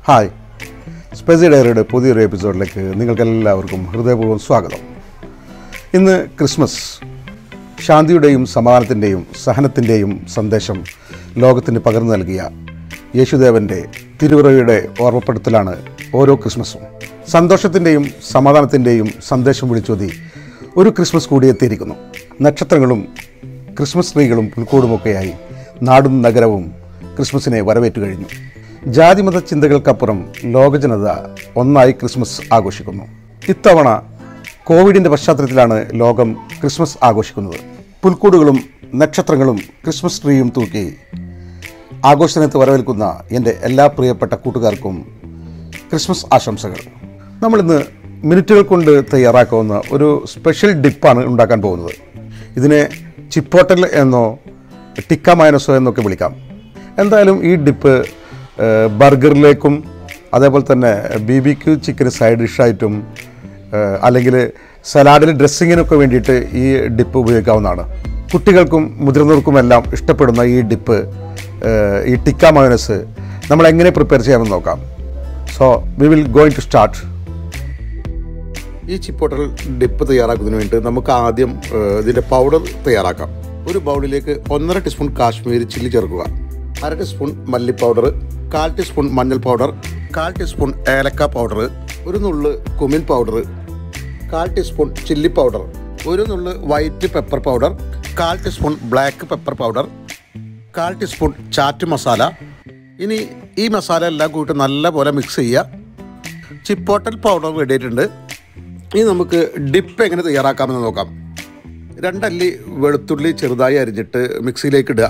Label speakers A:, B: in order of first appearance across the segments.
A: Hi, സ്പെസിയ ഡയറിയുടെ പുതിയൊരു എപ്പിസോഡിലേക്ക് നിങ്ങൾക്കെല്ലാവർക്കും ഹൃദയപൂർവ്വം സ്വാഗതം. ഇന്ന് ക്രിസ്മസ്. ശാന്തിയുടെയും സമാധാനത്തിൻ്റെയും സഹനത്തിൻ്റെയും സന്ദേശം ലോകത്തിന് പകർന്നു നൽകിയ യേശുദേവൻ്റെ തിരുവറയുടെ ഓർമ്മപ്പെടുത്തലാണ് ഓരോ ക്രിസ്മസും. സന്തോഷത്തിൻ്റെയും സമാധാനത്തിൻ്റെയും സന്ദേശം വിളിച്ചോതി ഒരു ക്രിസ്മസ് കൂടി എത്തിയിരിക്കുന്നു. നക്ഷത്രങ്ങളും ക്രിസ്മസ് ട്രീകളും പുൽക്കൂടുമൊക്കെയായി നാടും നഗരവും ക്രിസ്മസിനെ വരവേറ്റു കഴിഞ്ഞു. ജാതിമത ചിന്തകൾക്കപ്പുറം ലോകജനത ഒന്നായി ക്രിസ്മസ് ആഘോഷിക്കുന്നു. ഇത്തവണ കോവിഡിൻ്റെ പശ്ചാത്തലത്തിലാണ് ലോകം ക്രിസ്മസ് ആഘോഷിക്കുന്നത്. പുൽക്കൂടുകളും നക്ഷത്രങ്ങളും ക്രിസ്മസ് ട്രീയും തൂക്കി ആഘോഷത്തിനകത്ത് വരവേൽക്കുന്ന എൻ്റെ എല്ലാ പ്രിയപ്പെട്ട കൂട്ടുകാർക്കും ക്രിസ്മസ് ആശംസകൾ. നമ്മളിന്ന് മിനിറ്റുകൾ കൊണ്ട് തയ്യാറാക്കാവുന്ന ഒരു സ്പെഷ്യൽ ഡിപ്പാണ് ഉണ്ടാക്കാൻ പോകുന്നത്. ഇതിനെ ചിപ്പോട്ടൽ എന്നോ ടിക്ക മയോനൈസോ എന്നൊക്കെ വിളിക്കാം. എന്തായാലും ഈ ഡിപ്പ് ബർഗറിലേക്കും അതേപോലെ തന്നെ BBQ ചിക്കന് സൈഡ് ഡിഷായിട്ടും അല്ലെങ്കിൽ സലാഡിൽ ഡ്രസ്സിങ്ങിനൊക്കെ വേണ്ടിയിട്ട് ഈ ഡിപ്പ് ഉപയോഗിക്കാവുന്നതാണ്. കുട്ടികൾക്കും മുതിർന്നവർക്കുമെല്ലാം ഇഷ്ടപ്പെടുന്ന ഈ ഡിപ്പ്, ഈ ടിക്ക മയോനൈസ് നമ്മൾ എങ്ങനെ പ്രിപ്പയർ ചെയ്യാമെന്ന് നോക്കാം. So we will going to start. ഈ ചിപ്പോട്ടൽ ഡിപ്പ് തയ്യാറാക്കുന്നതിന് വേണ്ടി നമുക്ക് ആദ്യം ഇതിൻ്റെ പൗഡർ തയ്യാറാക്കാം. ഒരു ബൗളിലേക്ക് 1.5 ടീസ്പൂൺ കാശ്മീരി ചില്ലി ചേർക്കുക, 1/2 ടീസ്പൂൺ മല്ലി പൗഡർ, 1/4 ടീസ്പൂൺ മഞ്ഞൾ പൗഡർ, 1/4 ടീസ്പൂൺ ഏലക്ക പൗഡർ, ഒരു നുള്ള് cumin powder, 1/4 teaspoon chilli powder, ഒരു നുള്ള് white pepper powder, 1/4 teaspoon black pepper powder, 1/4 teaspoon chat masala. ഇനി ഈ മസാല എല്ലാം കൂട്ടി നല്ലപോലെ മിക്സ് ചെയ്യുക. ചിപ്പോട്ടൽ പൗഡർ റെഡി ആയിട്ടുണ്ട്. ഇനി നമുക്ക് ഡിപ്പ് എങ്ങനെ തയ്യാറാക്കാമെന്ന് നോക്കാം. 2 അല്ലി വെളുത്തുള്ളി ചെറുതായി അരിഞ്ഞിട്ട് മിക്സിയിലേക്ക് ഇടുക.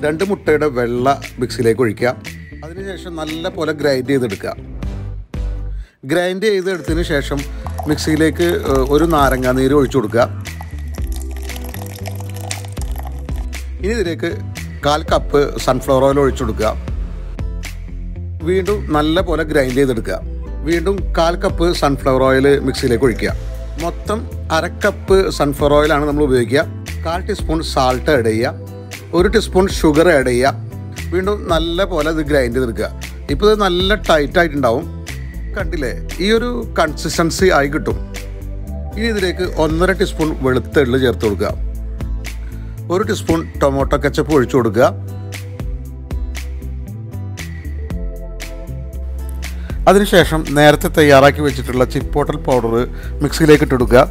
A: 2 മുട്ടയുടെ വെള്ള മിക്സിയിലേക്ക് ഒഴിക്കുക. അതിനുശേഷം നല്ല പോലെ ഗ്രൈൻഡ് ചെയ്തെടുക്കുക. ഗ്രൈൻഡ് ചെയ്തെടുത്തതിന് ശേഷം മിക്സിയിലേക്ക് ഒരു നാരങ്ങ നീര് ഒഴിച്ചു കൊടുക്കുക. ഇനി ഇതിലേക്ക് 1/4 കപ്പ് സൺഫ്ലവർ ഓയിൽ ഒഴിച്ചു കൊടുക്കുക. വീണ്ടും നല്ല പോലെ ഗ്രൈൻഡ് ചെയ്തെടുക്കുക. വീണ്ടും 1/4 കപ്പ് സൺഫ്ലവർ ഓയിൽ മിക്സിയിലേക്ക് ഒഴിക്കുക. മൊത്തം 1/2 കപ്പ് സൺഫ്ലവർ ഓയിലാണ് നമ്മൾ ഉപയോഗിക്കുക. 1/4 ടീസ്പൂൺ സാൾട്ട് ആഡ് ചെയ്യുക. 1 ടീസ്പൂൺ ഷുഗർ ആഡ് ചെയ്യുക. വീണ്ടും നല്ല പോലെ ഇത് ഗ്രൈൻഡ് ചെയ്തെടുക്കുക. ഇപ്പോൾ ഇത് നല്ല ടൈറ്റായിട്ടുണ്ടാവും. കണ്ടില്ലേ, ഈ ഒരു കൺസിസ്റ്റൻസി ആയി കിട്ടും. ഇനി ഇതിലേക്ക് 1.5 ടീസ്പൂൺ വെളുത്ത എള്ള് ചേർത്ത് കൊടുക്കുക. 1 ടീസ്പൂൺ ടൊമാറ്റോ കെച്ചപ്പ് ഒഴിച്ചു കൊടുക്കുക. അതിനുശേഷം നേരത്തെ തയ്യാറാക്കി വെച്ചിട്ടുള്ള ചിപ്പോട്ടൽ പൗഡർ മിക്സിയിലേക്ക് ഇട്ടെടുക്കുക.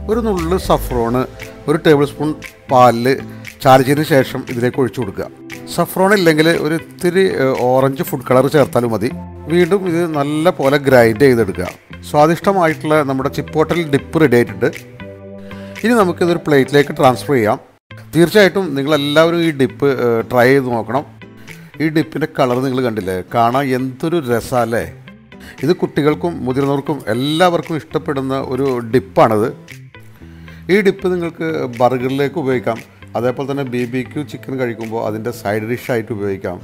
A: ഒരു നുള്ള് സഫ്രോണ് 1 ടേബിൾ സ്പൂൺ പാലിൽ ചാലിച്ചതിന് ശേഷം ഇതിലേക്ക് ഒഴിച്ചു കൊടുക്കുക. സഫ്രോൺ ഇല്ലെങ്കിൽ ഒരു ഇത്തിരി ഓറഞ്ച് ഫുഡ് കളർ ചേർത്താലും മതി. വീണ്ടും ഇത് നല്ല പോലെ ഗ്രൈൻഡ് ചെയ്തെടുക്കുക. സ്വാദിഷ്ടമായിട്ടുള്ള നമ്മുടെ ചിപ്പോട്ടൽ ഡിപ്പ് റെഡി ആയിട്ടുണ്ട്. ഇനി നമുക്കിതൊരു പ്ലേറ്റിലേക്ക് ട്രാൻസ്ഫർ ചെയ്യാം. തീർച്ചയായിട്ടും നിങ്ങളെല്ലാവരും ഈ ഡിപ്പ് ട്രൈ ചെയ്ത് നോക്കണം. ഈ ഡിപ്പിൻ്റെ കളർ നിങ്ങൾ കണ്ടില്ലേ, കാണാൻ എന്തൊരു രസമല്ലേ. ഇത് കുട്ടികൾക്കും മുതിർന്നവർക്കും എല്ലാവർക്കും ഇഷ്ടപ്പെടുന്ന ഒരു ഡിപ്പാണിത്. ഈ ഡിപ്പ് നിങ്ങൾക്ക് ബർഗറിലേക്ക് ഉപയോഗിക്കാം. അതേപോലെ തന്നെ BBQ ചിക്കൻ കഴിക്കുമ്പോൾ അതിൻ്റെ സൈഡ് ഡിഷായിട്ട് ഉപയോഗിക്കാം.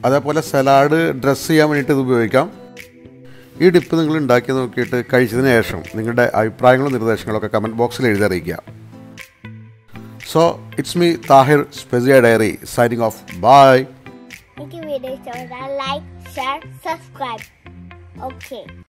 A: അതേപോലെ സലാഡ് ഡ്രസ്സ് ചെയ്യാൻ വേണ്ടിയിട്ട് ഇത് ഉപയോഗിക്കാം. ഈ ഡിപ്പ് നിങ്ങൾ ഉണ്ടാക്കി നോക്കിയിട്ട് കഴിച്ചതിന് ശേഷം നിങ്ങളുടെ അഭിപ്രായങ്ങളും നിർദ്ദേശങ്ങളൊക്കെ കമൻറ്റ് ബോക്സിൽ എഴുതി അറിയിക്കുക. So it's me Tahir, Spezia diary, signing off. Bye.
B: Make a video so that like, share, subscribe. Okay.